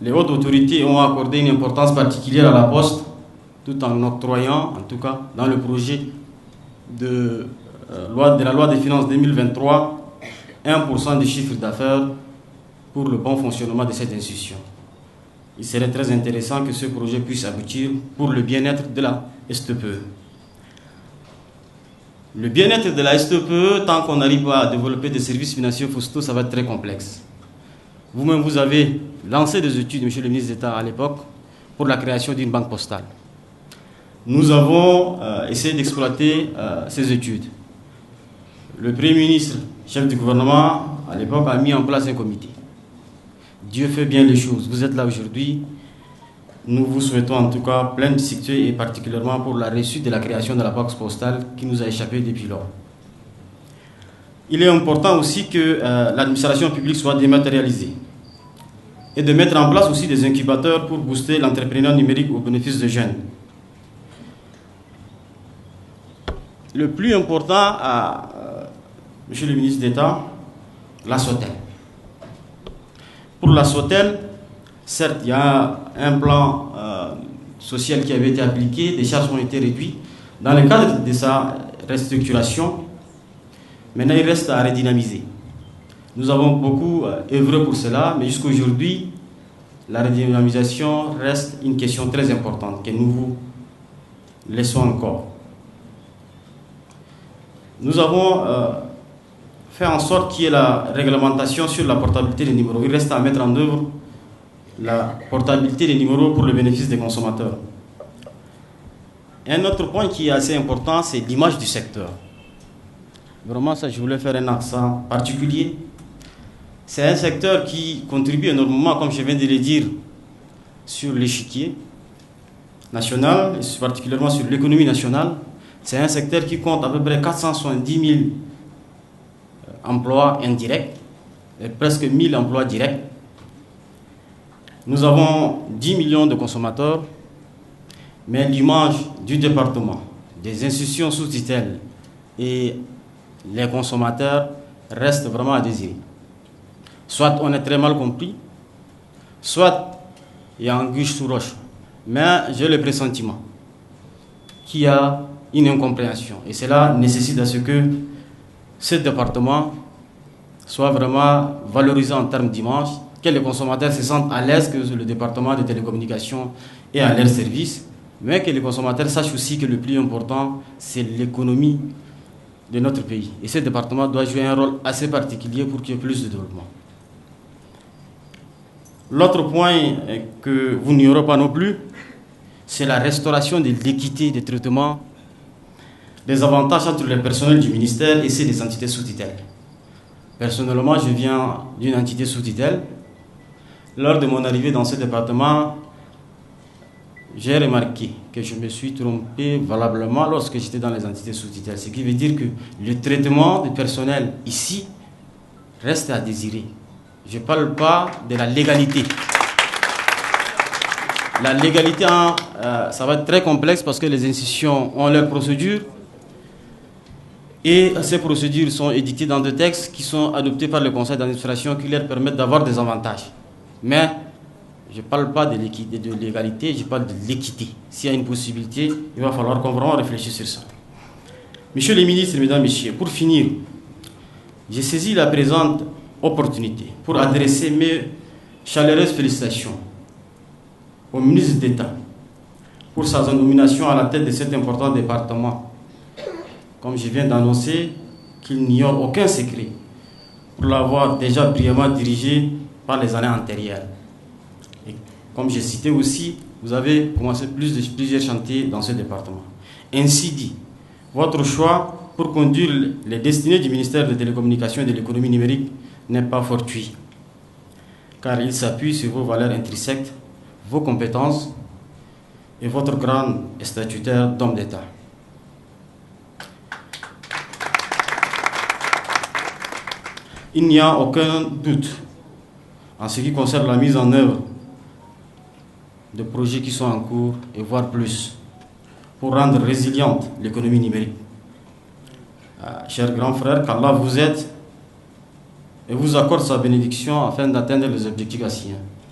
les hautes autorités ont accordé une importance particulière à la Poste, tout en octroyant, en tout cas dans le projet de la loi des finances 2023, 1% du chiffre d'affaires pour le bon fonctionnement de cette institution. Il serait très intéressant que ce projet puisse aboutir pour le bien-être de la STPE. Le bien-être de la STPE, tant qu'on n'arrive pas à développer des services financiers postaux, ça va être très complexe. Vous-même, vous avez lancé des études, monsieur le ministre d'État, à l'époque, pour la création d'une banque postale. Nous avons essayé d'exploiter ces études. Le Premier ministre, chef du gouvernement, à l'époque, a mis en place un comité. Dieu fait bien les choses. Vous êtes là aujourd'hui. Nous vous souhaitons en tout cas plein de succès et particulièrement pour la réussite de la création de la banque postale qui nous a échappé depuis lors. Il est important aussi que l'administration publique soit dématérialisée et de mettre en place aussi des incubateurs pour booster l'entrepreneuriat numérique au bénéfice des jeunes. Le plus important, monsieur le ministre d'État, la SOTEL. Pour la SOTEL, certes, il y a un plan social qui avait été appliqué, des charges ont été réduites. Dans le cadre de sa restructuration, maintenant il reste à redynamiser. Nous avons beaucoup œuvré pour cela, mais jusqu'à aujourd'hui, la redynamisation reste une question très importante que nous vous laissons encore. Nous avons fait en sorte qu'il y ait la réglementation sur la portabilité des numéros. Il reste à mettre en œuvre la portabilité des numéros pour le bénéfice des consommateurs. Et un autre point qui est assez important, c'est l'image du secteur. Vraiment, ça, je voulais faire un accent particulier. C'est un secteur qui contribue énormément, comme je viens de le dire, sur l'échiquier national, et particulièrement sur l'économie nationale. C'est un secteur qui compte à peu près 470 000 emplois indirects et presque 1000 emplois directs. Nous avons 10 millions de consommateurs, mais l'image du département, des institutions sous tutelle et les consommateurs reste vraiment à désirer. Soit on est très mal compris, soit il y a anguille sous roche. Mais j'ai le pressentiment qu'il y a une incompréhension. Et cela nécessite à ce que ce département soit vraiment valorisé en termes d'image, que les consommateurs se sentent à l'aise que le département de télécommunications est à leur service, mais que les consommateurs sachent aussi que le plus important, c'est l'économie de notre pays. Et ce département doit jouer un rôle assez particulier pour qu'il y ait plus de développement. L'autre point que vous n'ignorez pas non plus, c'est la restauration de l'équité des traitements des avantages entre les personnels du ministère et ceux des entités sous tutelle. Personnellement, je viens d'une entité sous tutelle. Lors de mon arrivée dans ce département, j'ai remarqué que je me suis trompé valablement lorsque j'étais dans les entités sous tutelle. Ce qui veut dire que le traitement du personnel ici reste à désirer. Je ne parle pas de la légalité. La légalité, ça va être très complexe parce que les institutions ont leurs procédures. Et ces procédures sont éditées dans des textes qui sont adoptés par le conseil d'administration qui leur permettent d'avoir des avantages. Mais je ne parle pas de l'égalité, je parle de l'équité. S'il y a une possibilité, il va falloir qu'on vraiment réfléchisse sur ça. Monsieur le ministre, mesdames, messieurs, pour finir, j'ai saisi la présente opportunité pour adresser mes chaleureuses félicitations au ministre d'État pour sa nomination à la tête de cet important département. Comme je viens d'annoncer, qu'il n'y a aucun secret pour l'avoir déjà brillamment dirigé par les années antérieures. Et comme j'ai cité aussi, vous avez commencé plusieurs chantiers dans ce département. Ainsi dit, votre choix pour conduire les destinées du ministère des Télécommunications et de l'économie numérique n'est pas fortuit, car il s'appuie sur vos valeurs intrinsèques, vos compétences et votre grande statutaire d'homme d'État. Il n'y a aucun doute en ce qui concerne la mise en œuvre de projets qui sont en cours et voire plus pour rendre résiliente l'économie numérique. Chers grands frères, qu'Allah vous aide et vous accorde sa bénédiction afin d'atteindre les objectifs assignés.